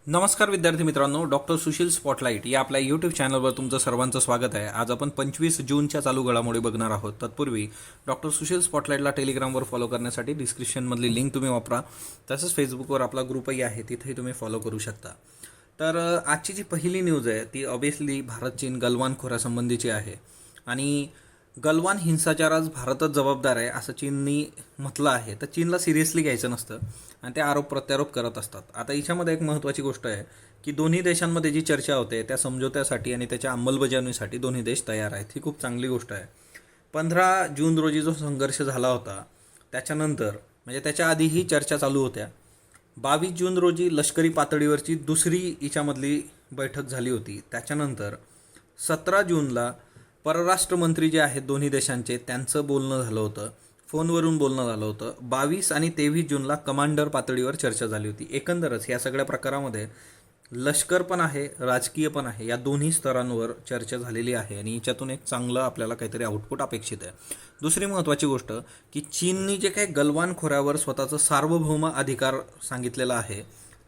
नमस्कार विद्यार्थी मित्रांनो, डॉक्टर सुशील स्पॉटलाईट या आपल्या यूट्यूब चॅनलवर तुमचं सर्वांचं स्वागत आहे. आज आपण 25 जूनच्या चालू घडामोडी बघणार आहोत. तत्पूर्वी डॉक्टर सुशील स्पॉटलाईटला टेलिग्रामवर फॉलो करण्यासाठी डिस्क्रिप्शनमधली लिंक तुम्ही वापरा. तसंच फेसबुकवर आपला ग्रुपही आहे, तिथेही तुम्ही फॉलो करू शकता. तर आजची जी पहिली न्यूज आहे ती ऑब्व्हियसली भारत चीन गलवान खोऱ्यासंबंधीची आहे. आणि गलवान हिंसाचारास भारतच जबाबदार आहे असं चीननी म्हटलं आहे. तर चीनला सिरियसली घ्यायचं नसतं आणि ते आरोप प्रत्यारोप करत असतात. आता याच्यामध्ये एक महत्त्वाची गोष्ट आहे की दोन्ही देशांमध्ये जी चर्चा होते त्या समझोत्यासाठी आणि त्याच्या अंमलबजावणीसाठी दोन्ही देश तयार आहेत. ही खूप चांगली गोष्ट आहे. 15 जून रोजी जो संघर्ष झाला होता त्याच्यानंतर म्हणजे त्याच्या आधीही चर्चा चालू होत्या. 22 जून रोजी लष्करी पातळीवरची दुसरी हिच्यामधली बैठक झाली होती. त्याच्यानंतर 17 जूनला परराष्ट्र मंत्री जे आहेत दोन्ही देशांचे त्यांचं बोलणं झालं होतं, फोनवरून बोलणं झालं होतं. 22 आणि 23 जूनला कमांडर पातळीवर चर्चा झाली होती. एकंदरच या सगळ्या प्रकारामध्ये लष्कर पण आहे, राजकीय पण आहे, या दोन्ही स्तरांवर चर्चा झालेली आहे आणि याच्यातून एक चांगलं आपल्याला काहीतरी आउटपुट अपेक्षित आहे. दुसरी महत्त्वाची गोष्ट की चीननी जे काही गलवान खोऱ्यावर स्वतःचं सार्वभौम अधिकार सांगितलेला आहे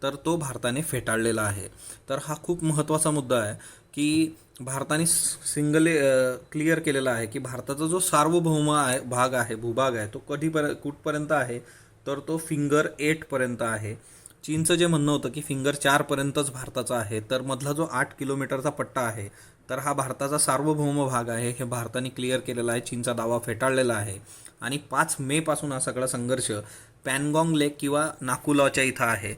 तर तो भारताने फेटाळलेला आहे. तर हा खूप महत्त्वाचा मुद्दा आहे की भारताने क्लिअर केलेला आहे की भारताचा जो सार्वभौम भाग आहे, भूभाग आहे, तो कुठपर्यंत आहे तर तो फिंगर 8 पर्यंत आहे. चीनचं जे म्हणणं होतं की फिंगर 4 पर्यंतच भारताचा आहे, तर मधला जो 8 किलोमीटरचा पट्टा आहे तर हा भारताचा सार्वभौम भाग आहे. हे भारताने क्लिअर केलेला आहे, चीनचा दावा फेटाळलेला आहे. आणि 5 मे पासून हा सगळा संघर्ष पॅनगॉंग लेक किंवा नाथुलाच्या इथं आहे.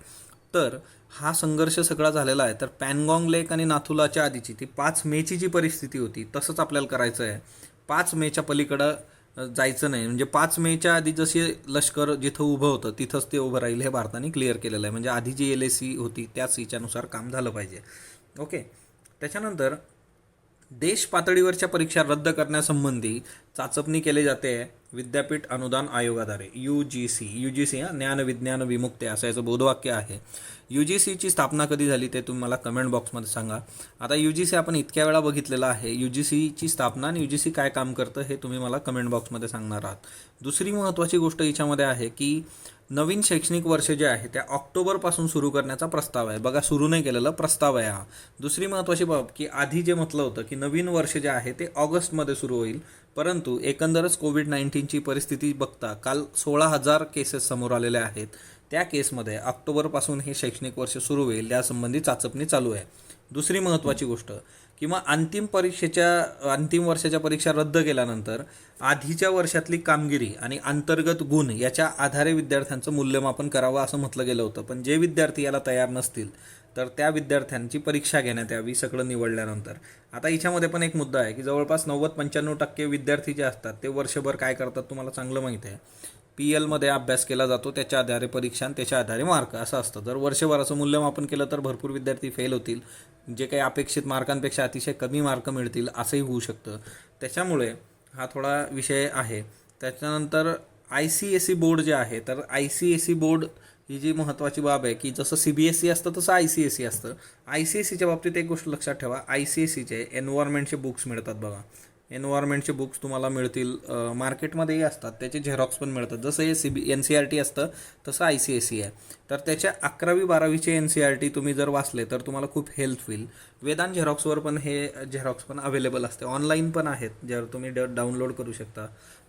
तर हा संघर्ष सगळा झालेला आहे. तर पॅनगॉंग लेक आणि नाथुलाच्या आधीची ती 5 मेची जी परिस्थिती होती तसंच आपल्याला करायचं आहे. 5 मेच्या पलीकडं जायचं नाही. म्हणजे 5 मेच्या आधी जसे लष्कर जिथं उभं होतं तिथंच ते उभं राहील हे भारताने क्लिअर केलेलं आहे. म्हणजे आधी जी LAC होती त्याच हिच्यानुसार काम झालं पाहिजे. ओके. त्याच्यानंतर देश पातळीवरच्या परीक्षा रद्द करण्यासंबंधी चाचपणी केली जाते विद्यापीठ अनुदान आयोगाद्वारे. UGC ज्ञान विज्ञान विमुक्ती असं याचं बोधवाक्य आहे. UGCची स्थापना कधी झाली ते तुम्ही मला कमेंट बॉक्समध्ये सांगा. आता UGC आपण इतक्या वेळा बघितलेलं आहे. UGCची स्थापना आणि UGC काय काम करतं हे तुम्ही मला कमेंट बॉक्समध्ये सांगणार आहात. दुसरी महत्त्वाची गोष्ट याच्यामध्ये आहे की नवीन शैक्षणिक वर्ष जे आहे त्या ऑक्टोबरपासून सुरू करण्याचा प्रस्ताव आहे. बघा, सुरू नाही केलेला, प्रस्ताव आहे हा. दुसरी महत्त्वाची बाब की आधी जे म्हटलं होतं की नवीन वर्ष जे आहे ते ऑगस्टमध्ये सुरू होईल, परंतु एकंदरच कोविड-19ची परिस्थिती बघता काल 16,000 केसेस समोर आलेल्या आहेत. त्या केसमध्ये ऑक्टोबरपासून हे शैक्षणिक वर्ष सुरू होईल यासंबंधी चाचपणी चालू आहे. दुसरी महत्त्वाची गोष्ट किंवा अंतिम वर्षाच्या परीक्षा रद्द केल्यानंतर आधीच्या वर्षातली कामगिरी आणि अंतर्गत गुण याच्या आधारे विद्यार्थ्यांचं मूल्यमापन करावं असं म्हटलं गेलं होतं. पण जे विद्यार्थी याला तयार नसतील तर त्या विद्यार्थ्यांची परीक्षा घेण्यात यावी सगळं निवडल्यानंतर. आता याच्यामध्ये पण एक मुद्दा आहे की जवळपास 90-95% विद्यार्थी जे असतात ते वर्षभर काय करतात तुम्हाला चांगलं माहिती आहे. PLमध्ये अभ्यास केला जातो, त्याच्या आधारे परीक्षा आणि त्याच्या आधारे मार्क असं असतं. जर वर्षभराचं मूल्यमापन केलं तर भरपूर विद्यार्थी फेल होतील, जे काही अपेक्षित मार्कांपेक्षा अतिशय कमी मार्क मिळतील असंही होऊ शकतं. त्याच्यामुळे हा थोडा विषय आहे. त्याच्यानंतर ICSE बोर्ड जे आहे तर ICSE बोर्ड ही जी महत्त्वाची बाब आहे की जसं CBSE असतं तसं ICSE असतं. ICSEच्या बाबतीत एक गोष्ट लक्षात ठेवा, ICSEचे एन्व्हायरमेंटचे बुक्स मिळतात. बघा, एन्व्हायरमेंटचे बुक्स तुम्हाला मिळतील, मार्केटमध्येही असतात, त्याचे झेरॉक्स पण मिळतात. जसं हे NCERT असतं तसं ICSE आहे. तर त्याच्या 11वी-12वीचे NCERT तुम्ही जर वाचले तर तुम्हाला खूप हेल्प होईल. वेदांत झेरॉक्सवर पण हे झेरॉक्स पण अवेलेबल असते, ऑनलाईन पण आहेत, जर तुम्ही डाउनलोड करू शकता.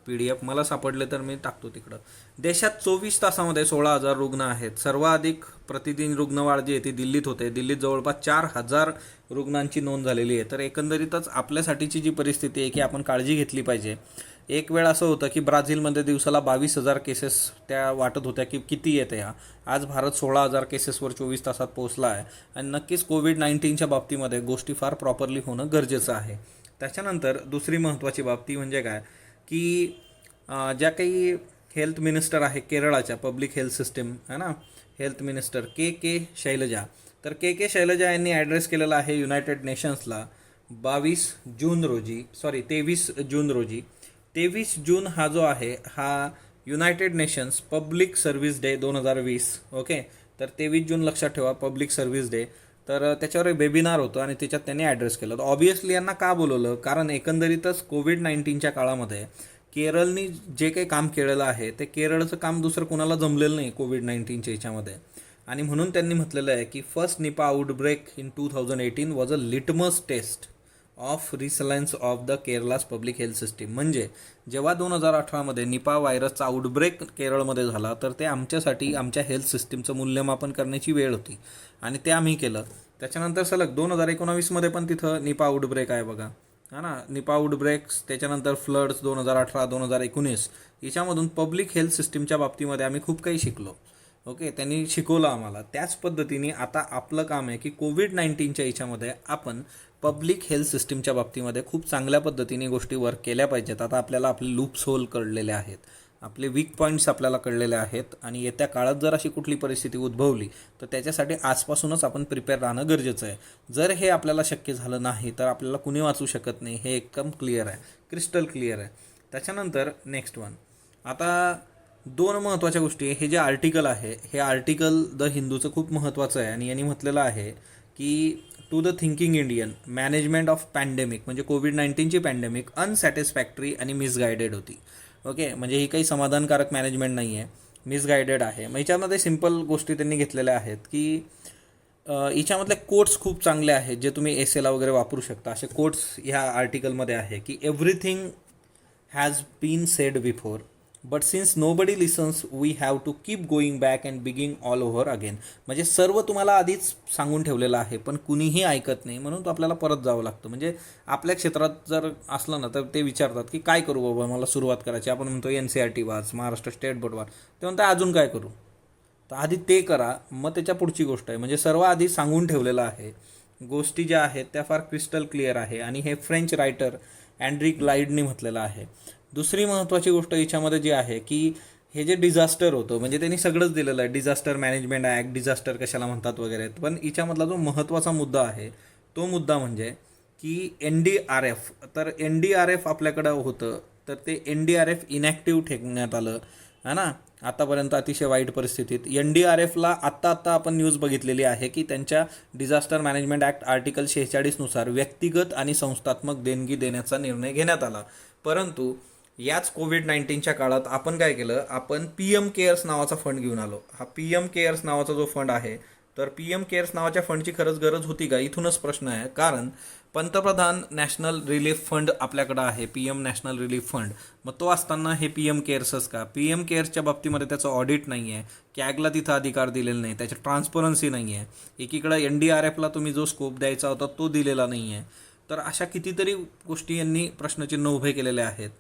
PDF मला सापडले तर मी टाकतो तिकडं. देशात 24 तासामध्ये 16,000 रुग्ण आहेत. सर्वाधिक प्रतिदिन रुग्णवाढ जी आहे ती दिल्लीत होते. दिल्लीत जवळपास 4,000 रुग्णांची नोंद झालेली आहे. तर एकंदरीतच आपल्यासाठीची जी परिस्थिती आहे की आपण काळजी घेतली पाहिजे. एक वेळ असं होतं की ब्राझीलमध्ये दिवसाला 22,000 केसेस त्या वाटत होत्या की किती येते ह्या. आज भारत 16,000 केसेसवर 24 तासात पोहोचला आहे. आणि नक्कीच कोविड-19च्या बाबतीमध्ये गोष्टी फार प्रॉपरली होणं गरजेचं आहे. त्याच्यानंतर दुसरी महत्त्वाची बाब ती म्हणजे काय की ज्या काही हेल्थ मिनिस्टर आहे केरळाच्या, पब्लिक हेल्थ सिस्टीम आहे ना, हेल्थ मिनिस्टर के शैलजा. तर के शैलजा यांनी ॲड्रेस केलेला आहे युनायटेड नेशन्सला 23 जून रोजी. 23 जून हा जो आहे हा United nations public service day 2020. Okay. तर 23 जून लक्षात ठेवा, पब्लिक सर्व्हिस डे. तर त्याच्यावर एक वेबिनार होतं आणि त्याच्यात त्यांनी ॲड्रेस केलं. तर ऑब्व्हियसली यांना का बोलवलं, कारण एकंदरीतच कोविड-19च्या काळामध्ये केरळनी जे काही काम केलेलं आहे ते केरळचं काम दुसरं कोणाला जमलेलं नाही कोविड-19च्या याच्यामध्ये. आणि म्हणून त्यांनी म्हटलेलं आहे की first Nipah outbreak in 2018 was a litmus test of resilience of the Kerala's public health system. म्हणजे जेव्हा 2018मध्ये निपा व्हायरसचा आउटब्रेक केरळमध्ये झाला तर ते आमच्यासाठी आमच्या हेल्थ सिस्टीमचं मूल्यमापन करण्याची वेळ होती आणि ते आम्ही केलं. त्याच्यानंतर सलग 2019मध्ये पण तिथं निपा आउटब्रेक आहे बघा, हा ना, निपा आउटब्रेक्स, त्याच्यानंतर फ्लड्स 2018 2019 याच्यामधून पब्लिक हेल्थ सिस्टीमच्या बाबतीमध्ये आम्ही खूप काही शिकलो. ओके, त्यांनी शिकवलं आम्हाला. त्याच पद्धतीने आता आपलं काम आहे की कोविड-19च्या याच्यामध्ये आपण पब्लिक हेल्थ सिस्टीमच्या बाबतीमध्ये खूप चांगल्या पद्धतीने गोष्टी वर्क केल्या पाहिजेत. आता आपल्याला आपले लूप्स होल कळलेले आहेत, आपले वीक पॉईंट्स आपल्याला कळलेले आहेत आणि येत्या काळात जर अशी कुठली परिस्थिती उद्भवली तर त्याच्यासाठी आजपासूनच आपण प्रिपेअर राहणं गरजेचं आहे. जर हे आपल्याला शक्य झालं नाही तर आपल्याला कुणी वाचू शकत नाही, हे एकदम क्लिअर आहे, क्रिस्टल क्लिअर आहे. त्याच्यानंतर नेक्स्ट वन, आता दोन महत्त्वाच्या गोष्टी. हे जे आर्टिकल आहे हे आर्टिकल द हिंदूचं खूप महत्त्वाचं आहे आणि यांनी म्हटलेलं आहे की to the thinking Indian management of pandemic, म्हणजे कोविड-19ची पॅन्डेमिक अनसॅटिस्फॅक्टरी आणि मिसगायडेड होती. ओके, म्हणजे ही काही समाधानकारक मॅनेजमेंट नाही आहे, मिसगायडेड आहे. मग याच्यामध्ये सिम्पल गोष्टी त्यांनी घेतलेल्या आहेत की याच्यामधले कोट्स खूप चांगले आहेत जे तुम्ही एसेला वगैरे वापरू शकता. असे कोट्स ह्या आर्टिकलमध्ये आहे की everything has been said before but since nobody listens we have to keep going back and begin all over again. म्हणजे सर्व तुम्हाला आधीच सांगून ठेवलेलं आहे पण कुणीही ऐकत नाही, म्हणून तो आपल्याला परत जावं लागतं. म्हणजे आपल्या क्षेत्रात जर असलं ना तर ते विचारतात की काय करू बाबा, मला सुरुवात करायची. आपण म्हणतो NCERT वाच, महाराष्ट्र स्टेट बोर्ड वाच, ते म्हणतात अजून काय करू. तर आधी ते करा, मग त्याच्या पुढची गोष्ट आहे. म्हणजे सर्व आधी सांगून ठेवलेलं आहे. गोष्टी ज्या आहेत त्या फार क्रिस्टल क्लिअर आहे आणि हे फ्रेंच रायटर अँड्री ग्लाइडनी म्हटलेलं आहे. दुसरी महत्त्वाची गोष्ट याच्यामध्ये जी आहे की हे जे डिझास्टर होतं, म्हणजे त्यांनी सगळंच दिलेलं आहे, डिझास्टर मॅनेजमेंट ॲक्ट, डिझास्टर कशाला म्हणतात वगैरे. पण याच्यामधला जो महत्त्वाचा मुद्दा आहे तो मुद्दा म्हणजे की NDRF. तर NDRF आपल्याकडं होतं तर ते NDRF इनॅक्टिव्ह ठेवण्यात आलं है ना आतापर्यंत अतिशय वाईट परिस्थितीत. NDRFला आत्ता आपण न्यूज बघितलेली आहे की त्यांच्या डिझास्टर मॅनेजमेंट ॲक्ट आर्टिकल 46 नुसार व्यक्तिगत आणि संस्थात्मक देणगी देण्याचा निर्णय घेण्यात आला. परंतु याच कोविड-19च्या काळात आपण काय केलं, आपण PM केअर्स नावाचा फंड घेऊन आलो. हा PM केअर्स नावाचा जो फंड आहे तर PM केअर्स नावाच्या फंडची खरंच गरज होती का, इथूनच प्रश्न आहे. कारण पंतप्रधान नॅशनल रिलीफ फंड आपल्याकडं आहे, PM नॅशनल रिलीफ फंड. मग तो असताना हे PM केअर्सच का. PM केअर्सच्या बाबतीमध्ये त्याचं ऑडिट नाही आहे, कॅगला तिथं अधिकार दिलेला नाही, त्याची ट्रान्सपरन्सी नाही आहे. एकीकडं NDRFला तुम्ही जो स्कोप द्यायचा होता तो दिलेला नाही आहे. तर अशा कितीतरी गोष्टी यांनी प्रश्नचिन्ह उभे केलेले आहेत.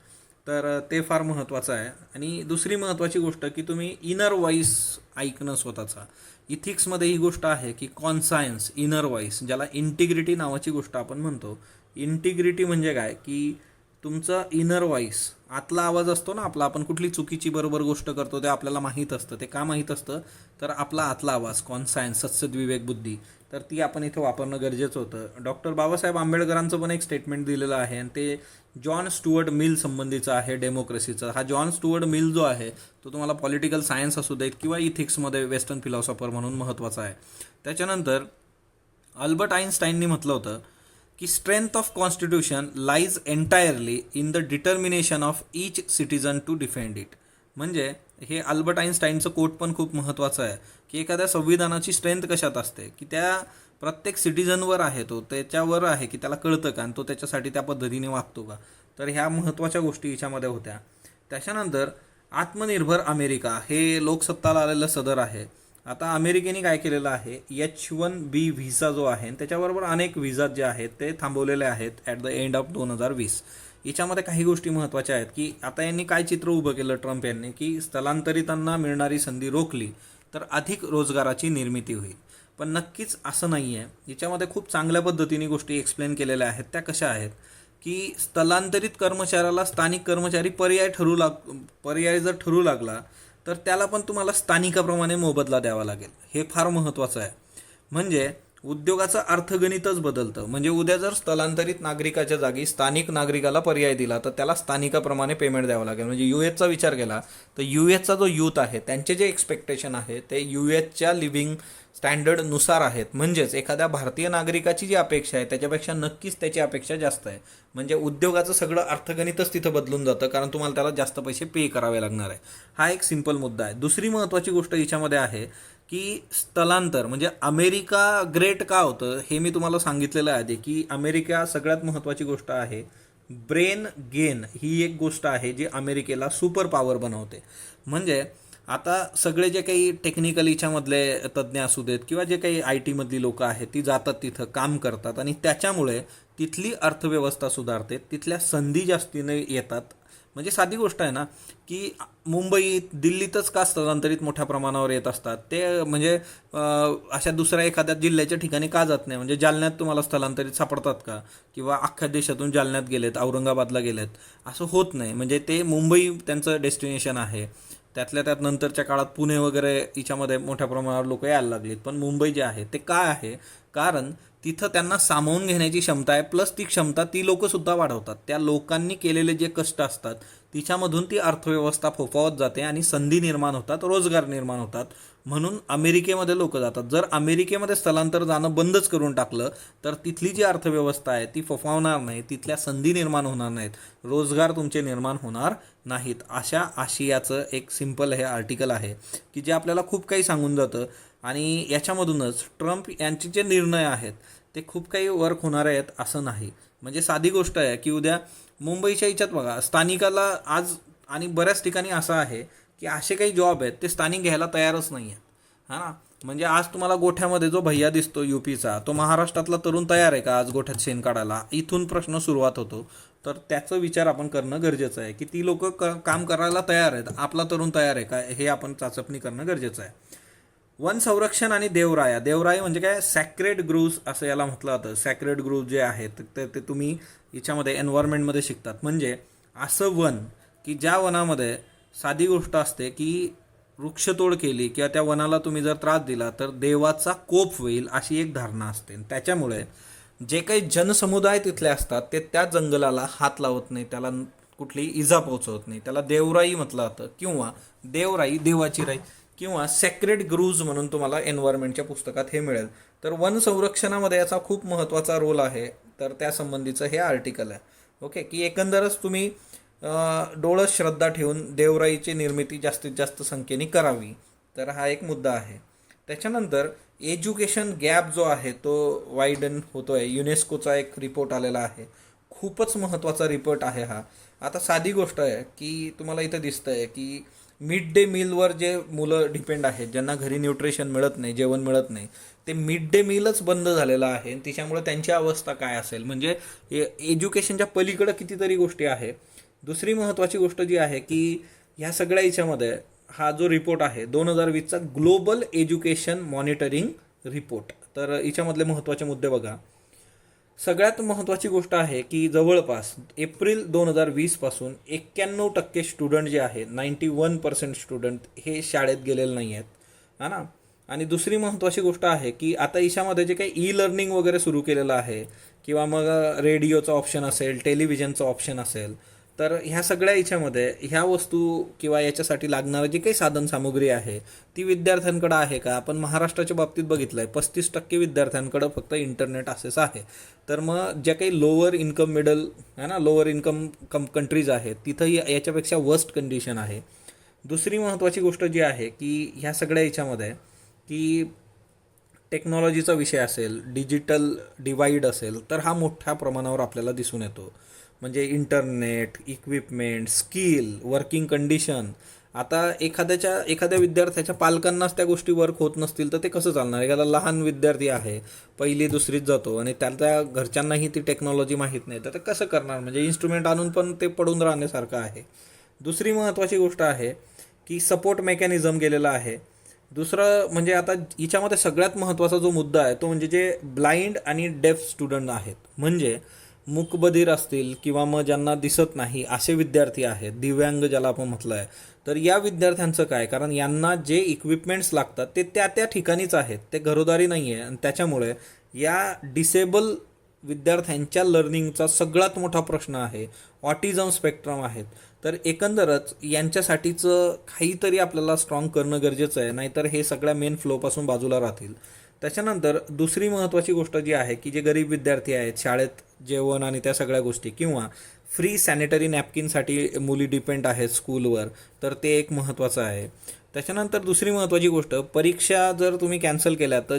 तर ते फार महत्त्वाचं आहे. आणि दुसरी महत्त्वाची गोष्ट की तुम्ही इनर व्हॉइस ऐकणं स्वतःचा. इथिक्समध्ये ही गोष्ट आहे की कॉन्सायन्स, इनर व्हॉइस, ज्याला इंटिग्रिटी नावाची गोष्ट आपण म्हणतो. इंटिग्रिटी म्हणजे काय की तुमचं इनर व्हॉइस, आतला आवाज असतो ना आपला, आपण कुठली चुकीची बरोबर गोष्ट करतो ते आपल्याला माहीत असतं. ते का माहीत असतं तर आपला आतला आवाज, कॉन्सायन्स, सत्सद्विवेक बुद्धी, तर ती आपण इथं वापरणं गरजेचं होतं. डॉक्टर बाबासाहेब आंबेडकरांचं पण एक स्टेटमेंट दिलेलं आहे आणि ते जॉन स्टुअर्ट मिल संबंधीचं आहे, डेमोक्रेसीचं. हा जॉन स्टुअर्ट मिल जो आहे तो तुम्हाला पॉलिटिकल सायन्स असू देत किंवा इथिक्समध्ये वेस्टर्न फिलॉसॉफर म्हणून महत्त्वाचा आहे. त्याच्यानंतर अल्बर्ट आईन्स्टाईननी म्हटलं होतं की strength of constitution lies entirely in the determination of each citizen to defend it. म्हणजे हे अल्बर्ट आईन्स्टाईनचं कोट पण खूप महत्त्वाचं आहे की एखाद्या संविधानाची स्ट्रेंथ कशात असते की त्या प्रत्येक सिटीजनवर आहे, तो त्याच्यावर आहे की त्याला कळतं का आणि तो त्याच्यासाठी त्या पद्धतीने वागतो का. तर ह्या महत्त्वाच्या गोष्टी याच्यामध्ये होत्या. त्याच्यानंतर आत्मनिर्भर अमेरिका हे लोकसत्ताला आलेलं सदर आहे. आता अमेरिकेने काय केलेलं आहे, H1B व्हिसा जो आहे त्याच्याबरोबर अनेक व्हिसा जे आहेत ते थांबवलेले आहेत ॲट द एंड ऑफ 2020. याच्यामध्ये काही गोष्टी महत्त्वाच्या आहेत की आता यांनी काय चित्र उभं केलं ट्रम्प यांनी की स्थलांतरितांना मिळणारी संधी रोखली तर अधिक रोजगाराची निर्मिती होईल. पण नक्कीच असं नाही आहे. याच्यामध्ये खूप चांगल्या पद्धतीने गोष्टी एक्सप्लेन केलेल्या आहेत. त्या कशा आहेत की स्थलांतरित कर्मचाऱ्याला स्थानिक कर्मचारी पर्याय जर ठरू लागला तर त्याला पण तुम्हाला स्थानिकाप्रमाणे मोबदला द्यावा लागेल. हे फार महत्त्वाचं आहे. म्हणजे उद्योगाचं अर्थगणितच बदलतं. म्हणजे उद्या जर स्थलांतरित नागरिकाच्या जागी स्थानिक नागरिकाला पर्याय दिला तर त्याला स्थानिकाप्रमाणे पेमेंट द्यावं लागेल. म्हणजे US विचार केला तर US जो यूथ आहे त्यांचे जे एक्सपेक्टेशन आहे ते US लिव्हिंग स्टँडर्डनुसार आहेत. म्हणजेच एखाद्या भारतीय नागरिकाची जी अपेक्षा आहे त्याच्यापेक्षा नक्कीच त्याची अपेक्षा जास्त आहे. म्हणजे उद्योगाचं सगळं अर्थगणितच तिथं बदलून जातं कारण तुम्हाला त्याला जास्त पैसे पे करावे लागणार आहे. हा एक सिंपल मुद्दा आहे. दुसरी महत्त्वाची गोष्ट याच्यामध्ये आहे की स्थलांतर म्हणजे अमेरिका ग्रेट का होतं हे मी तुम्हाला सांगितलेलं आहे आधी, की अमेरिका सगळ्यात महत्त्वाची गोष्ट आहे, ब्रेन गेन ही एक गोष्ट आहे जी अमेरिकेला सुपर पॉवर बनवते. म्हणजे आता सगळे जे काही टेक्निकल याच्यामधले तज्ज्ञ असू देत किंवा जे काही आय टीमधली लोकं आहेत ती जातात तिथं काम करतात आणि त्याच्यामुळे तिथली अर्थव्यवस्था सुधारते, तिथल्या संधी जास्तीने येतात. म्हणजे साधी गोष्ट आहे ना, की मुंबईत दिल्लीतच का स्थलांतरित मोठ्या प्रमाणावर येत असतात ते, म्हणजे अशा दुसऱ्या एखाद्या जिल्ह्याच्या ठिकाणी का जात नाही? म्हणजे जालन्यात तुम्हाला स्थलांतरित सापडतात का? किंवा अख्ख्या देशातून जालन्यात गेलेत, औरंगाबादला गेलेत, असं होत नाही. म्हणजे ते मुंबई त्यांचं डेस्टिनेशन आहे. त्यातल्या त्यात नंतरच्या काळात पुणे वगैरे याच्यामध्ये मोठ्या प्रमाणावर लोक यायला लागलीत, पण मुंबई जे आहे ते काय आहे, कारण तिथं त्यांना सामावून घेण्याची क्षमता आहे, प्लस ती क्षमता ती लोकंसुद्धा वाढवतात. त्या लोकांनी केलेले जे कष्ट असतात तिच्यामधून ती अर्थव्यवस्था फोफावत जाते आणि संधी निर्माण होतात, रोजगार निर्माण होतात. म्हणून अमेरिकेमध्ये लोक जातात. जर अमेरिकेमध्ये स्थलांतर जाणं बंदच करून टाकलं तर तिथली जी अर्थव्यवस्था आहे ती फोफावणार नाही, तिथल्या संधी निर्माण होणार नाहीत, रोजगार तुमचे निर्माण होणार नाहीत. अशा आशियाचं एक सिंपल हे आर्टिकल आहे की जे आपल्याला खूप काही सांगून जातं. आणि याच्यामधूनच ट्रम्प यांचे जे निर्णय आहेत ते खूप काही वर्क होणार आहेत असं नाही. म्हणजे साधी गोष्ट आहे की उद्या मुंबईच्या याच्यात बघा, स्थानिकाला आज आणि बऱ्याच ठिकाणी असं आहे की असे काही जॉब आहेत ते स्थानिक घ्यायला तयारच नाही आहेत, हां ना. म्हणजे आज तुम्हाला गोठ्यामध्ये जो भैया दिसतो यूपीचा, तो महाराष्ट्रातला तरुण तयार आहे का आज गोठ्यात शेण काढायला? इथून प्रश्न सुरुवात होतो. तर त्याचा विचार आपण करणं गरजेचं आहे की ती लोक काम करायला तयार आहेत, आपला तरुण तयार आहे का, हे आपण चाचपणी करणं गरजेचं आहे. वन संरक्षण आणि देवराया. देवराया म्हणजे काय? सॅक्रेड ग्रूव्ज असं याला म्हटलं जातं. सॅक्रेड ग्रूव्ज जे आहेत ते तुम्ही याच्यामध्ये एन्व्हायरमेंटमध्ये शिकतात. म्हणजे असं वन की ज्या वनामध्ये साधी गोष्ट असते की वृक्षतोड केली किंवा त्या वनाला तुम्ही जर त्रास दिला तर देवाचा कोप होईल, अशी एक धारणा असते. त्याच्यामुळे जे काही जनसमुदाय तिथले असतात ते त्या जंगलाला हात लावत नाही, त्याला कुठलीही इजा पोहोचवत नाही. त्याला देवराई म्हटलं जातं किंवा देवराई, देवाची राई किंवा सेक्रेड ग्रूव्ज म्हणून तुम्हाला एन्व्हायरमेंटच्या पुस्तकात हे मिळेल. तर वन संरक्षणामध्ये याचा खूप महत्त्वाचा रोल आहे. तर त्या संबंधीचं हे आर्टिकल आहे. ओके, की एकंदरच तुम्ही डोळस श्रद्धा ठेवून देवराईची निर्मिती जास्तीत जास्त संख्येने करावी. तर हा एक मुद्दा आहे. त्याच्यानंतर एज्युकेशन गॅप जो आहे तो वाईडन होतोय. युनेस्कोचा एक रिपोर्ट आलेला आहे, खूपच महत्त्वाचा रिपोर्ट आहे हा. आता साधी गोष्ट आहे की तुम्हाला इथं दिसतंय की मिड डे मीलवर जे मुलं डिपेंड आहेत, ज्यांना घरी न्यूट्रिशन मिळत नाही, जेवण मिळत नाही, ते मिड डे मीलच बंद झालेलं आहे. त्याच्यामुळे त्यांची अवस्था काय असेल? म्हणजे एज्युकेशनच्या पलीकडं कितीतरी गोष्टी आहे. दुसरी महत्त्वाची गोष्ट जी आहे की ह्या सगळ्या याच्यामध्ये हा जो रिपोर्ट आहे 2020चा ग्लोबल एज्युकेशन मॉनिटरिंग रिपोर्ट, तर याच्यामधले महत्त्वाचे मुद्दे बघा. सगळ्यात महत्त्वाची गोष्ट आहे की जवळपास एप्रिल 2020 पासून 91% स्टुडंट जे आहेत, 91% स्टुडंट हे शाळेत गेलेले नाही आहेत, हा ना. आणि दुसरी महत्त्वाची गोष्ट आहे की आता याच्यामध्ये जे काही ई लर्निंग वगैरे सुरू केलेलं आहे किंवा मग रेडिओचं ऑप्शन असेल, टेलिव्हिजनचं ऑप्शन असेल, तर ह्या सगळ्या याच्यामध्ये ह्या वस्तू किंवा याच्यासाठी लागणारं जी काही साधन सामुग्री आहे ती विद्यार्थ्यांकडे आहे का? आपण महाराष्ट्राच्या बाबतीत बघितलं आहे 35% विद्यार्थ्यांकडं फक्त इंटरनेट ॲक्सेस आहे. तर मग ज्या काही लोअर इन्कम मिडल आहे ना, लोअर इन्कम कंट्रीज आहेत तिथं याच्यापेक्षा वर्स्ट कंडिशन आहे. दुसरी महत्त्वाची गोष्ट जी आहे की ह्या सगळ्या याच्यामध्ये की टेक्नॉलॉजीचा विषय असेल, डिजिटल डिवाईड असेल, तर हा मोठ्या प्रमाणावर आपल्याला दिसून येतो. म्हणजे internet, equipment, skill, working condition. आता एखाद्या विद्यार्थ्याच्या पालकांनाच त्या गोष्टी वर्क होत नसतील तर ते कसं चालणार? एखादा लहान विद्यार्थी आहे, पहिली दुसरीत जातो आणि त्याच्या घरच्यांनाही ती टेक्नॉलॉजी माहीत नाही, तर ते कसं करणार? म्हणजे इन्स्ट्रुमेंट आणून पण ते पडून राहण्यासारखं आहे. दुसरी महत्त्वाची गोष्ट आहे की सपोर्ट मेकॅनिझम गेलेला आहे. दुसरं म्हणजे आता याच्यामध्ये सगळ्यात महत्त्वाचा जो मुद्दा आहे तो म्हणजे जे ब्लाइंड आणि डेफ स्टुडंट आहेत, म्हणजे मूकबधीर असतील किंवा मग ज्यांना दिसत नाही असे विद्यार्थी आहेत, दिव्यांग ज्याला आपण म्हटलं आहे, तर या विद्यार्थ्यांचं काय? कारण यांना जे इक्विपमेंट्स लागतात ते त्या ठिकाणीच आहेत, ते घरोदारी नाही आहे. आणि त्याच्यामुळे या डिसेबल विद्यार्थ्यांच्या लर्निंगचा सगळ्यात मोठा प्रश्न आहे. ऑटिझम स्पेक्ट्रम आहेत. तर एकंदरच यांच्यासाठीचं काहीतरी आपल्याला स्ट्रॉंग करणं गरजेचं आहे, नाहीतर हे सगळ्या मेन फ्लोपासून बाजूला राहतील. त्याच्यानंतर दुसरी महत्त्वाची गोष्ट जी आहे की जे गरीब विद्यार्थी आहेत, शाळेत जेवण आणि त्या सगळ्या गोष्टी किंवा फ्री सॅनिटरी नॅपकिनसाठी मुली डिपेंड आहेत स्कूलवर, तर ते एक महत्त्वाचं आहे. त्याच्यानंतर दुसरी महत्त्वाची गोष्ट, परीक्षा जर तुम्ही कॅन्सल केल्या तर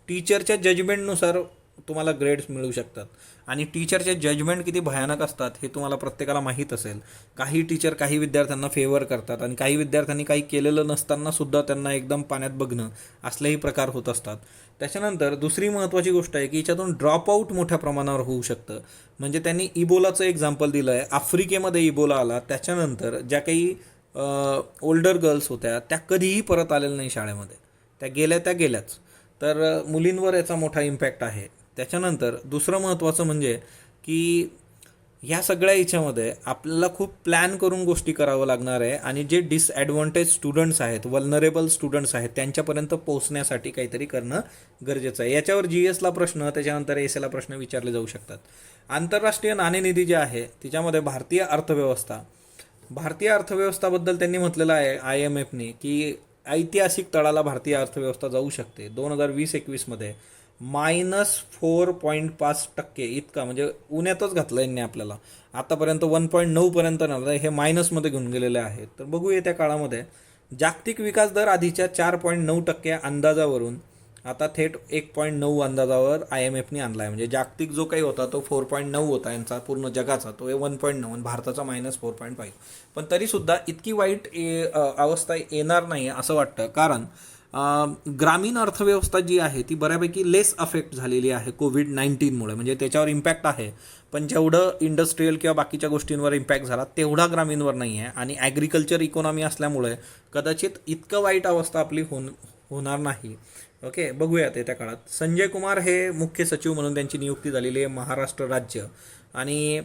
टीचरच्या जजमेंटनुसार तुम्हाला ग्रेड्स मिळू शकतात. आणि टीचरचे जजमेंट किती भयानक असतात हे तुम्हाला प्रत्येकाला माहीत असेल. काही टीचर काही विद्यार्थ्यांना फेवर करतात आणि काही विद्यार्थ्यांनी काही केलेलं नसताना सुद्धा त्यांना एकदम पाण्यात बघणं असलेही प्रकार होत असतात. त्याच्यानंतर दुसरी महत्त्वाची गोष्ट आहे की याच्यातून ड्रॉपआउट मोठ्या प्रमाणावर होऊ शकतं. म्हणजे त्यांनी इबोलाचं एक्झाम्पल दिलं आहे. आफ्रिकेमध्ये इबोला आला, त्याच्यानंतर ज्या काही ओल्डर गर्ल्स होत्या त्या कधीही परत आलेल्या नाही शाळेमध्ये, त्या गेल्याच. तर मुलींवर याचा मोठा इम्पॅक्ट आहे. त्याच्यानंतर दुसरं महत्त्वाचं म्हणजे की ह्या सगळ्या याच्यामध्ये आपल्याला खूप प्लॅन करून गोष्टी करावं लागणार आहे आणि जे डिसॲडव्हान्टेज स्टुडंट्स आहेत, वल्नरेबल स्टुडंट्स आहेत, त्यांच्यापर्यंत पोहोचण्यासाठी काहीतरी करणं गरजेचं आहे. याच्यावर GSला प्रश्न, त्याच्यानंतर एसएला प्रश्न विचारले जाऊ शकतात. आंतरराष्ट्रीय नाणेनिधी जे आहे तिच्यामध्ये भारतीय अर्थव्यवस्थाबद्दल त्यांनी म्हटलेलं आहे IMFने की ऐतिहासिक तळाला भारतीय अर्थव्यवस्था जाऊ शकते. 2020-21मध्ये -4.5% इतका, म्हणजे उन्हातच घातलं यांनी आपल्याला. आतापर्यंत 1.9 पर्यंत नव्हतं, हे मायनसमध्ये घेऊन गेलेले आहेत. तर बघू येत्या काळामध्ये जागतिक विकास दर आधीच्या 4.9% अंदाजावरून आता थेट 1.9 अंदाजावर IMFने आणला आहे. म्हणजे जागतिक जो काही होता तो 4.9 होता यांचा पूर्ण जगाचा, तो 1.9 भारताचा -4.5. पण तरीसुद्धा इतकी वाईट अवस्था येणार नाही असं वाटतं. कारण ग्रामीण अर्थव्यवस्था जी आहे ती बऱ्यापैकी लेस अफेक्ट झालेली आहे कोविड-19मुळे. म्हणजे त्याच्यावर इम्पॅक्ट आहे, पण जेवढं इंडस्ट्रीयल किंवा बाकीच्या गोष्टींवर इम्पॅक्ट झाला तेवढा ग्रामीणवर नाही आहे. आणि ॲग्रिकल्चर इकॉनॉमी असल्यामुळे कदाचित इतकं वाईट अवस्था आपली होणार नाही. ओके, बघूयात येत्या काळात. संजय कुमार हे मुख्य सचिव म्हणून त्यांची नियुक्ती झालेली आहे महाराष्ट्र राज्य, आणि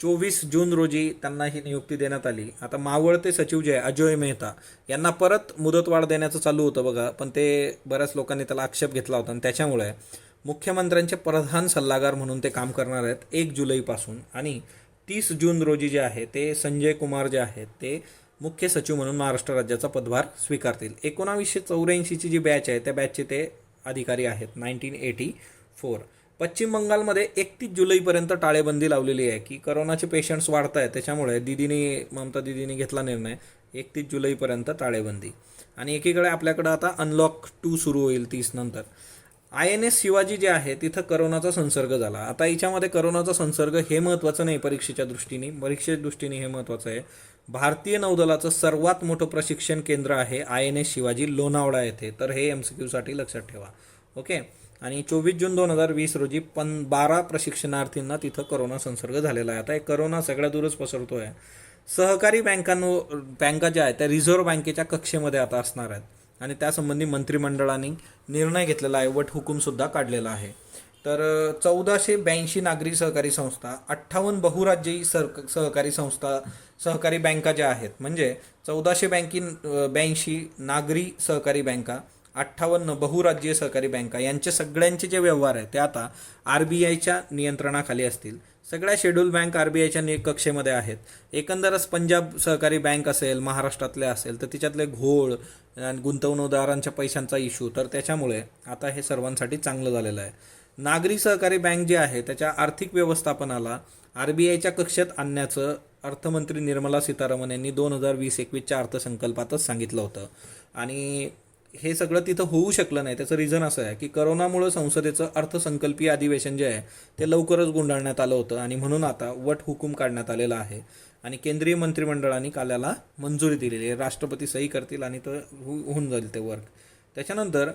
24 जून रोजी त्यांना ही नियुक्ती देण्यात आली. आता मावळते सचिव जे आहे अजोय मेहता यांना परत मुदतवाढ देण्याचं चालू होतं बघा, पण ते बऱ्याच लोकांनी त्याला आक्षेप घेतला होता आणि त्याच्यामुळे मुख्यमंत्र्यांचे प्रधान सल्लागार म्हणून ते काम करणार आहेत 1 जुलैपासून. आणि 30 जून रोजी जे आहे ते संजय कुमार जे आहेत ते मुख्य सचिव म्हणून महाराष्ट्र राज्याचा पदभार स्वीकारतील. 1984ची जी बॅच आहे त्या बॅचचे ते अधिकारी आहेत, 1984. पश्चिम बंगालमध्ये 31 जुलैपर्यंत टाळेबंदी लावलेली आहे की करोनाचे पेशंट्स वाढत आहेत, त्याच्यामुळे ममता दिदीने घेतला निर्णय 31 जुलैपर्यंत टाळेबंदी. आणि एकीकडे आपल्याकडं आता अनलॉक 2 सुरू होईल 30 नंतर. INS शिवाजी जे आहे तिथं करोनाचा संसर्ग झाला. आता याच्यामध्ये करोनाचा संसर्ग हे महत्त्वाचं नाही परीक्षेच्या दृष्टीने हे महत्त्वाचं आहे. भारतीय नौदलाचं सर्वात मोठं प्रशिक्षण केंद्र आहे INS शिवाजी लोणावळा येथे. तर हे MCQसाठी लक्षात ठेवा. ओके. आणि 24 जून 2020 रोजी 12 प्रशिक्षणार्थींना तिथं करोना संसर्ग झालेला आहे. आता हे करोना सगळ्या दूरच पसरतो आहे. सहकारी बँका ज्या आहेत त्या रिझर्व्ह बँकेच्या कक्षेमध्ये आता असणार आहेत आणि त्यासंबंधी मंत्रिमंडळाने निर्णय घेतलेला आहे, वटहुकूमसुद्धा काढलेला आहे. तर 1482 नागरी सहकारी संस्था, 58 बहुराज्यीय सहकारी बँका ज्या आहेत, म्हणजे 1482 नागरी सहकारी बँका, 58 बहुराज्यीय सहकारी बँका यांचे सगळ्यांचे जे व्यवहार आहेत ते आता RBIच्या नियंत्रणाखाली असतील. सगळ्या शेड्यूल बँक RBIच्या कक्षेमध्ये आहेत. एकंदरच पंजाब सहकारी बँक असेल, महाराष्ट्रातल्या असेल तर तिच्यातले घोळ आणि गुंतवणूकदारांच्या पैशांचा इश्यू, तर त्याच्यामुळे आता हे सर्वांसाठी चांगलं झालेलं आहे. नागरी सहकारी बँक जे आहे त्याच्या आर्थिक व्यवस्थापनाला RBIच्या कक्षेत आणण्याचं अर्थमंत्री निर्मला सीतारामन यांनी 2020-21च्या अर्थसंकल्पातच सांगितलं होतं. आणि हे सगळं तिथं होऊ शकलं नाही. त्याचं रिझन असं आहे की करोनामुळे संसदेचं अर्थसंकल्पीय अधिवेशन जे आहे ते लवकरच गुंडाळण्यात आलं होतं आणि म्हणून आता वटहुकूम काढण्यात आलेला आहे आणि केंद्रीय मंत्रिमंडळाने काल याला मंजुरी दिलेली आहे. राष्ट्रपती सही करतील आणि तो होऊन जाईल ते वर्क. त्याच्यानंतर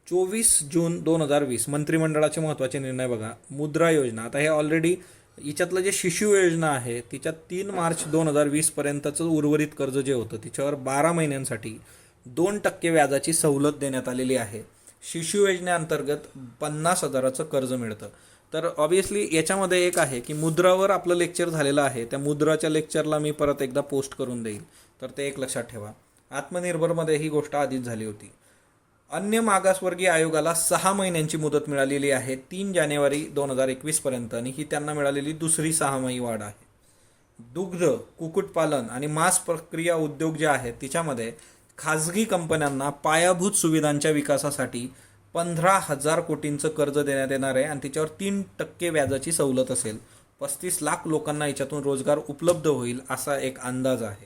24 जून 2020 मंत्रिमंडळाचे महत्त्वाचे निर्णय बघा. मुद्रा योजना, आता हे ऑलरेडी हिच्यातलं जे शिशु योजना आहे तिच्यात 3 मार्च 2020 पर्यंतचं उर्वरित कर्ज जे होतं तिच्यावर 12 महिन्यांसाठी 2% व्याजाची सवलत देण्यात आलेली आहे. शिशु योजनेअंतर्गत 50,000चं कर्ज मिळतं. तर ऑब्व्हियसली याच्यामध्ये एक आहे की मुद्रावर आपलं लेक्चर झालेलं आहे, त्या मुद्राच्या लेक्चरला मी परत एकदा पोस्ट करून देईल, तर ते एक लक्षात ठेवा. आत्मनिर्भरमध्ये ही गोष्ट आधीच झाली होती. अन्य मागासवर्गीय आयोगाला 6 महिन्यांची मुदत मिळालेली आहे 3 जानेवारी 2021 पर्यंत, आणि ही त्यांना मिळालेली दुसरी 6माही वाढ आहे. दुग्ध, कुक्कुटपालन आणि मांस प्रक्रिया उद्योग जे आहेत तिच्यामध्ये खाजगी कंपन्यांना पायाभूत सुविधांच्या विकासासाठी 15,000 कोटींचं कर्ज देण्यात येणार आहे आणि त्याच्यावर 3% व्याजाची सवलत असेल. 35 लाख लोकांना याच्यातून रोजगार उपलब्ध होईल असा एक अंदाज आहे.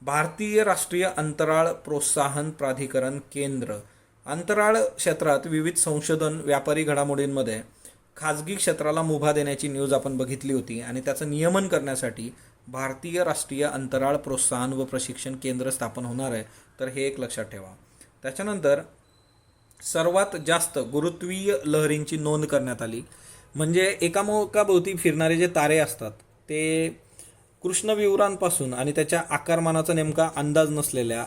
भारतीय राष्ट्रीय अंतराळ प्रोत्साहन प्राधिकरण केंद्र. अंतराळ क्षेत्रात विविध संशोधन व्यापारी घडामोडींमध्ये खाजगी क्षेत्राला मुभा देण्याची न्यूज आपण बघितली होती आणि त्याचं नियमन करण्यासाठी भारतीय राष्ट्रीय अंतराळ प्रोत्साहन व प्रशिक्षण केंद्र स्थापन होणार आहे. तर हे एक लक्षात ठेवा. त्याच्यानंतर सर्वात जास्त गुरुत्वीय लहरींची नोंद करण्यात आली. म्हणजे एकामेकाभोवती फिरणारे जे तारे असतात ते कृष्णविवरांपासून आणि त्याच्या आकारमानाचा नेमका अंदाज नसलेल्या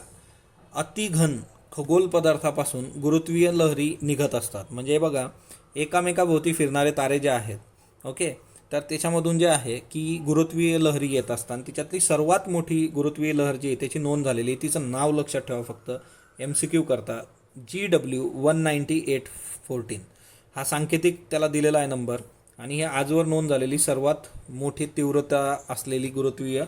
अतिघन खगोल पदार्थापासून गुरुत्वीय लहरी निघत असतात. म्हणजे बघा, एकामेकाभोवती फिरणारे तारे जे आहेत, ओके, तर त्याच्यामधून जे आहे की गुरुत्वीय लहरी येत असतात. तिच्यातली सर्वात मोठी गुरुत्वीय लहर जी आहे त्याची नोंद झालेली, तिचं नाव लक्षात ठेवा फक्त MCQ करता, GW19814 हा सांकेतिक त्याला दिलेला आहे नंबर. आणि हे आजवर नोंद झालेली सर्वात मोठी तीव्रता असलेली गुरुत्वीय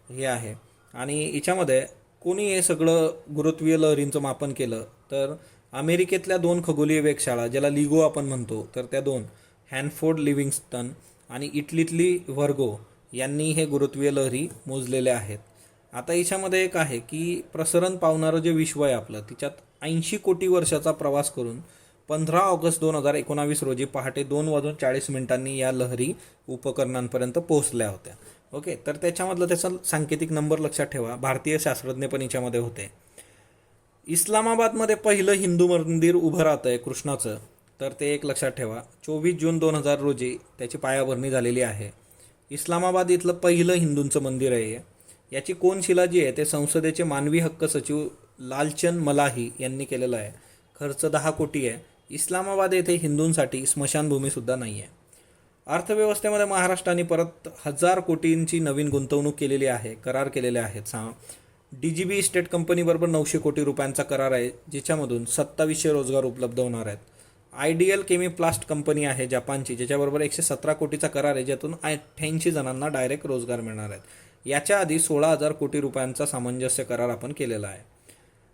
हे आहे. आणि याच्यामध्ये कोणी हे सगळं गुरुत्वीय लहरींचं मापन केलं तर अमेरिकेतल्या 2 खगोलीय वेधशाळा ज्याला लिगो आपण म्हणतो, तर त्या 2 हॅनफोर्ड लिव्हिंग्स्टन आणि इटलीतली व्हर्गो यांनी हे गुरुत्वीय लहरी मोजलेल्या आहेत. आता याच्यामध्ये एक आहे की प्रसरण पावणारं जे विश्व आहे आपलं, तिच्यात 80 कोटी वर्षाचा प्रवास करून 15 ऑगस्ट 2019 रोजी पहाटे 2:40 या लहरी उपकरणांपर्यंत पोहोचल्या होत्या. ओके, तर त्याच्यामधलं त्याचा सांकेतिक नंबर लक्षात ठेवा. भारतीय शास्त्रज्ञ पण याच्यामध्ये होते. इस्लामाबादमध्ये पहिलं हिंदू मंदिर उभं राहतं आहे कृष्णाचं, तर ते एक लक्षात ठेवा. 24 जून 2000 रोजी त्याची पायाभरणी झालेली आहे. इस्लामाबाद इथलं पहिलं हिंदूंचं मंदिर आहे. याची कोनशिला जी आहे ते संसदेचे मानवी हक्क सचिव लालचंद मलाही यांनी केलेलं आहे. खर्च 10 कोटी आहे. इस्लामाबाद येथे हिंदूंसाठी स्मशानभूमीसुद्धा नाही आहे. अर्थव्यवस्थेमध्ये महाराष्ट्राने परत 1000 कोटींची नवीन गुंतवणूक केलेली आहे, करार केलेले आहेत. DGB इस्टेट कंपनीबरोबर 900 कोटी रुपयांचा करार आहे, ज्याच्यामधून 2700 रोजगार उपलब्ध होणार आहेत. आयडियल केमिप्लास्ट कंपनी आहे जपानची, ज्याच्याबरोबर 117 कोटीचा करार आहे, ज्यातून 88 जणांना डायरेक्ट रोजगार मिळणार आहेत. याच्या आधी 16,000 कोटी रुपयांचा सामंजस्य करार आपण केलेला आहे.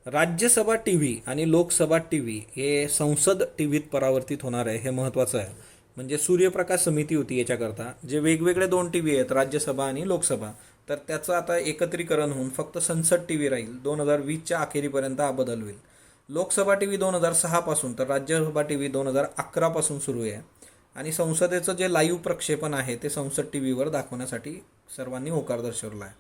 राज्यसभा TV आणि लोकसभा TV हे संसद TVत परावर्तित होणार आहे, हे महत्त्वाचं आहे. म्हणजे सूर्यप्रकाश समिती होती याच्याकरता, जे वेगवेगळे 2 TV आहेत, राज्यसभा आणि लोकसभा, तर त्याचं आता एकत्रीकरण होऊन फक्त संसद TV राहील. 2020च्या अखेरीपर्यंत हा बदल होईल. लोकसभा TV 2006 पासून तर राज्यसभा TV 2011 पासून सुरू आहे. आणि संसदेचं जे लाईव्ह प्रक्षेपण आहे ते संसद TVवर दाखवण्यासाठी सर्वांनी होकार दर्शवला आहे.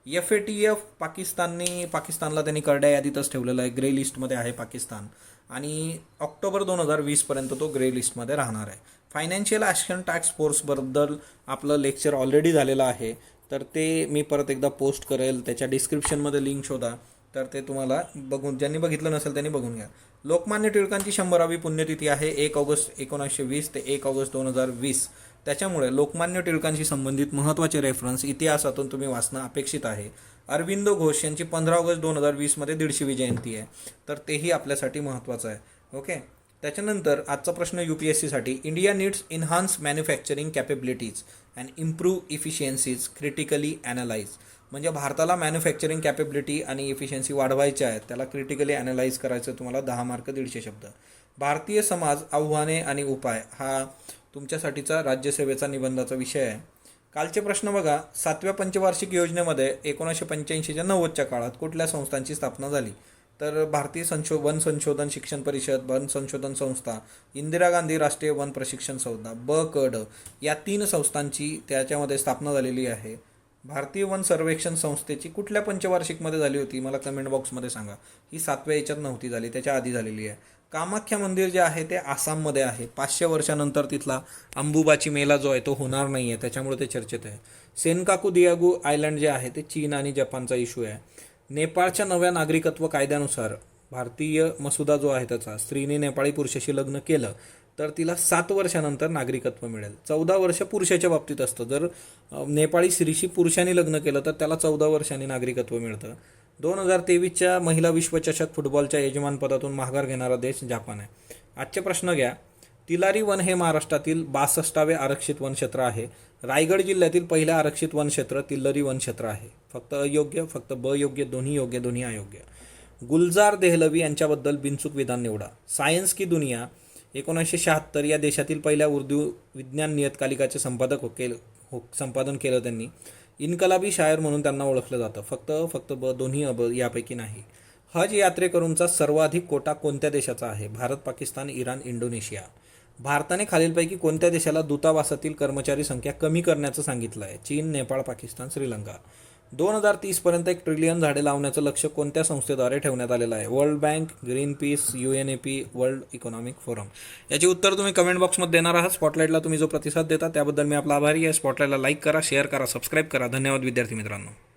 FATF पाकिस्तानला त्यांनी करड्या यादीतच ठेवलेलं आहे. ग्रे लिस्टमध्ये आहे पाकिस्तान आणि ऑक्टोबर 2020 पर्यंत तो ग्रे लिस्टमध्ये राहणार आहे. फायनान्शियल ॲक्शन टास्क फोर्सबद्दल आपलं लेक्चर ऑलरेडी झालेलं आहे, तर ते मी परत एकदा पोस्ट करेल. त्याच्या डिस्क्रिप्शनमध्ये लिंक शोधा, तर ते तुम्हाला बघून, ज्यांनी बघितलं नसेल त्यांनी बघून घ्या. लोकमान्य टिळकांची 100वी पुण्यतिथी आहे 1 ऑगस्ट 1920 ते 1 ऑगस्ट 2020. त्याच्यामुळे लोकमान्य टिळकांशी संबंधित महत्त्वाचे रेफरन्स इतिहासातून तुम्ही वाचणं अपेक्षित आहे. अरविंदो घोष यांची 15 ऑगस्ट 2020मध्ये 150वी जयंती आहे, तर तेही आपल्यासाठी महत्त्वाचं आहे. ओके, त्याच्यानंतर आजचा प्रश्न UPSCसाठी. India needs enhance manufacturing capabilities and improve efficiencies critically analyse. म्हणजे भारताला मॅन्युफॅक्चरिंग कॅपेबिलिटी आणि इफिशियन्सी वाढवायच्या आहेत, त्याला क्रिटिकली ॲनालाइज करायचं. तुम्हाला 10 मार्क 150 शब्द. भारतीय समाज, आव्हाने आणि उपाय हा तुमच्यासाठीचा राज्यसेवेचा निबंधाचा विषय आहे. कालचे प्रश्न बघा. 7व्या पंचवार्षिक योजनेमध्ये 1985च्या 90च्या काळात कुठल्या संस्थांची स्थापना झाली? तर भारतीय वन संशोधन शिक्षण परिषद, वन संशोधन संस्था, इंदिरा गांधी राष्ट्रीय वन प्रशिक्षण संस्था, BKD या 3 संस्थांची त्याच्यामध्ये स्थापना झालेली आहे. भारतीय वन सर्वेक्षण संस्थेची कुठल्या पंचवार्षिकमध्ये झाली होती? मला कमेंट बॉक्समध्ये सांगा. ही 7व्या याच्यात नव्हती झाली, त्याच्या आधी झालेली आहे. कामाख्या मंदिर जे आहे ते आसाममध्ये आहे. 500 वर्षानंतर तिथला अंबुबाची मेला जो आहे तो होणार नाही आहे, त्याच्यामुळे ते चर्चेत आहे. सेनकाकू दियागू आयलंड जे आहे ते चीन आणि जपानचा इश्यू आहे. नेपाळच्या नव्या नागरिकत्व कायद्यानुसार भारतीय मसुदा जो आहे त्याचा, स्त्रीने नेपाळी पुरुषाशी लग्न केलं तर तिला 7 वर्षानंतर नागरिकत्व मिळेल. 14 वर्ष पुरुषाच्या बाबतीत असतं. जर नेपाळी स्त्रीशी पुरुषाने लग्न केलं तर त्याला 14 वर्षांनी नागरिकत्व मिळतं. 2023च्या महिला विश्वचषक फुटबॉलच्या यजमानपदातून माघार घेणारा देश जपान आहे. आजचे प्रश्न घ्या. तिलारी वन हे महाराष्ट्रातील 62वे आरक्षित वनक्षेत्र आहे. रायगड जिल्ह्यातील पहिल्या आरक्षित वनक्षेत्र तिल्लरी वनक्षेत्र आहे. फक्त अयोग्य, फक्त ब योग्य, दोन्ही योग्य, दोन्ही अयोग्य. गुलजार देहलवी यांच्याबद्दल बिनचूक विधान निवडा. सायन्स की दुनिया 1976 या देशातील पहिल्या उर्दू विज्ञान नियतकालिकाचे संपादन केलं त्यांनी. इन्कलाबी शायर म्हणून त्यांना ओळखलं जातं. फक्त दोन्ही यापैकी नाही. हज यात्रेकरूंचा सर्वाधिक कोटा कोणत्या देशाचा आहे? Bharat, Pakistan, Iran, Indonesia. भारताने खालीलपैकी कोणत्या देशाला दूतावासातील कर्मचारी संख्या कमी करण्याचं सांगितलं आहे? चीन, नेपाळ, पाकिस्तान, श्रीलंका. 2030 पर्यंत 1 ट्रिलियन झाडे लावण्याचं लक्ष्य कोणत्या संस्थेद्वारे ठेवण्यात आलेलं आहे? World bank, green peas, UNEP, world economic forum. याची उत्तर तुम्ही कमेंट बॉक्समध्ये देणार आहात. स्पॉटलाईटला तुम्ही जो प्रतिसाद देता त्याबद्दल मी आपला आभारी आहे. स्पॉटलाईटला लाईक करा, शेअर करा, सबस्क्राईब करा. धन्यवाद विद्यार्थी मित्रांनो.